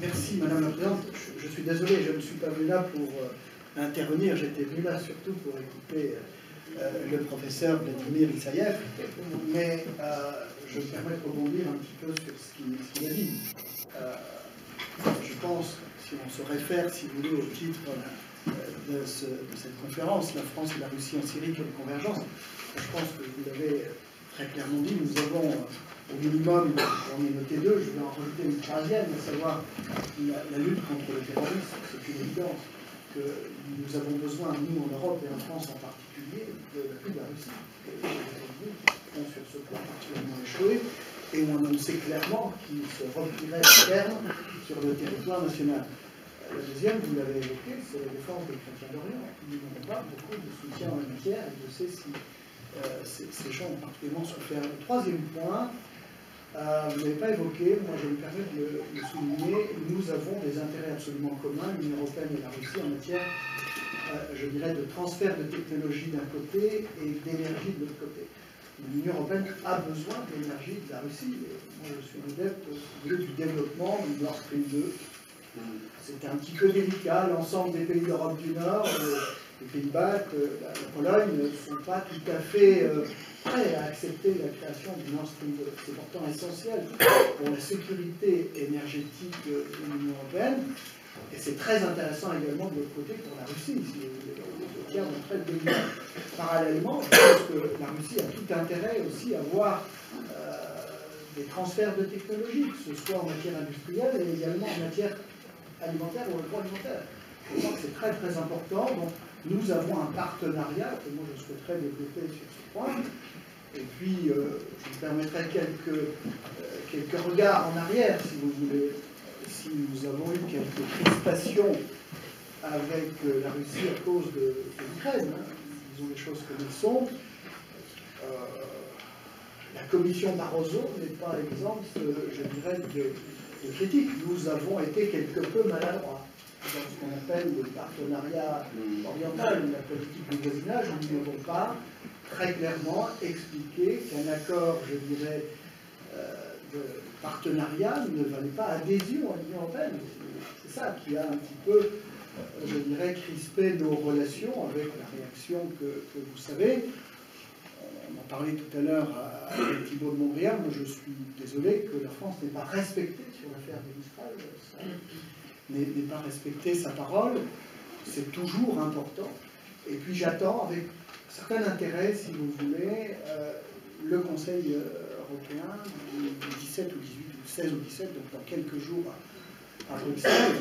Merci Madame la Présidente. Je suis désolé, je ne suis pas venu là pour intervenir, j'étais venu là surtout pour écouter le professeur Vladimir Isaïev, mais je me permets de rebondir un petit peu sur ce qu'il a dit. Je pense, si on se réfère, si vous voulez, au titre de cette conférence, la France et la Russie en Syrie, quelle convergence, je pense que vous l'avez très clairement dit, nous avons au minimum, j'en ai noté deux, je vais en rajouter une troisième, à savoir la lutte contre le terrorisme. C'est une évidence que nous avons besoin, nous en Europe et en France en particulier, de l'appui de la Russie. Et les États-Unis ont sur ce plan particulièrement échoué et ont annoncé clairement qu'ils se retiraient à terme sur le territoire national. La deuxième, vous l'avez évoqué, c'est la défense des chrétiens d'Orient. Nous n'avons pas beaucoup de soutien en la matière et je sais si ces gens ont particulièrement souffert. Le troisième point, vous n'avez pas évoqué, moi je me permets de le souligner, nous avons des intérêts absolument communs, l'Union européenne et la Russie, en matière, je dirais, de transfert de technologie d'un côté et d'énergie de l'autre côté. L'Union européenne a besoin de l'énergie de la Russie. Et moi je suis un adepte du développement du Nord Stream 2. C'est un petit peu délicat, l'ensemble des pays d'Europe du Nord, les Pays-Bas, la Pologne ne sont pas tout à fait prêts à accepter la création du Nord Stream 2. C'est pourtant essentiel pour la sécurité énergétique de l'Union européenne, et c'est très intéressant également de l'autre côté pour la Russie, si le tiers d'entraide de l'Union. Parallèlement, je pense que la Russie a tout intérêt aussi à voir des transferts de technologie, que ce soit en matière industrielle et également en matière alimentaire ou agroalimentaire. Je crois que c'est très très important. Donc, nous avons un partenariat que moi je souhaiterais développer sur ce point. Et puis, je me permettrai quelques regards en arrière, si vous voulez. Si nous avons eu quelques crispations avec la Russie à cause de l'Ukraine, disons les choses comme elles sont. La commission Barroso n'est pas exemple, je dirais, de critique. Nous avons été quelque peu maladroits dans ce qu'on appelle le partenariat oriental, la politique de voisinage. Nous n'avons pas très clairement expliqué qu'un accord, je dirais, de partenariat ne valait pas adhésion à l'Union européenne. C'est ça qui a un petit peu, je dirais, crispé nos relations avec la réaction que vous savez. On en parlait tout à l'heure avec Thibault de Montréal. Moi, je suis désolé que la France n'ait pas respecté sur l'affaire des Mistral, n'ait pas respecté sa parole. C'est toujours important. Et puis j'attends avec certain intérêt, si vous voulez, le Conseil européen du 17 ou 18, ou 16 ou 17, donc dans quelques jours à Bruxelles.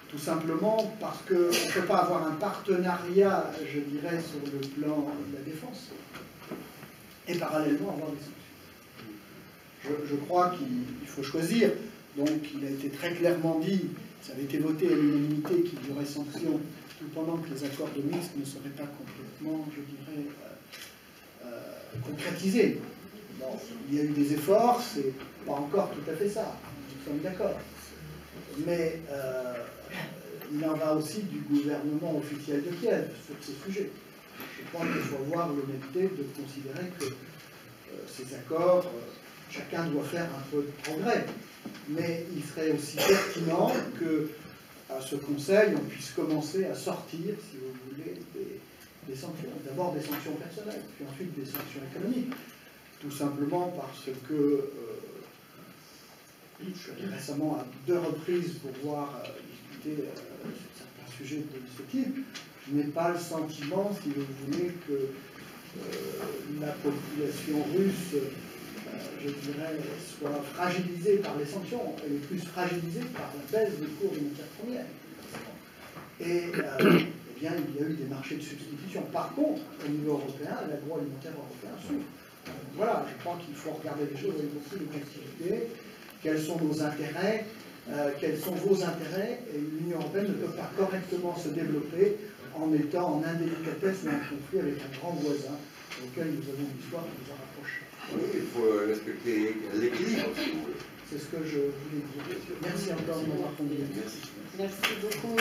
Tout simplement parce qu'on ne peut pas avoir un partenariat, je dirais, sur le plan de la défense, et parallèlement avoir des sanctions. Je crois qu'il faut choisir. Donc il a été très clairement dit, ça avait été voté à l'unanimité qu'il y aurait sanctions, tout pendant que les accords de Minsk ne seraient pas complètement, je dirais, concrétisés. Bon, il y a eu des efforts, c'est pas encore tout à fait ça, nous sommes d'accord. Mais il en va aussi du gouvernement officiel de Kiev sur ces sujets. Je crois qu'il faut avoir l'honnêteté de considérer que ces accords, chacun doit faire un peu de progrès. Mais il serait aussi pertinent qu'à ce Conseil, on puisse commencer à sortir, si vous voulez, des sanctions. D'abord des sanctions personnelles, puis ensuite des sanctions économiques. Tout simplement parce que je suis allé récemment à 2 reprises pour voir discuter sur certains sujets de ce type. Je n'ai pas le sentiment, si vous voulez, que la population russe, je dirais, soit fragilisée par les sanctions. Elle est plus fragilisée par la baisse des cours des matières premières. Et eh bien, il y a eu des marchés de substitution. Par contre, au niveau européen, l'agroalimentaire européen souffre. Voilà, je crois qu'il faut regarder les choses avec beaucoup de créativité. Quels sont nos intérêts, quels sont vos intérêts, et l'Union européenne ne peut pas correctement se développer en étant en indélicatesse ou en conflit avec un grand voisin auquel nous avons une histoire qui nous a rapprochés. Oui, il faut respecter l'équilibre. C'est ce que je voulais dire. Merci encore de m'avoir convié. Merci beaucoup.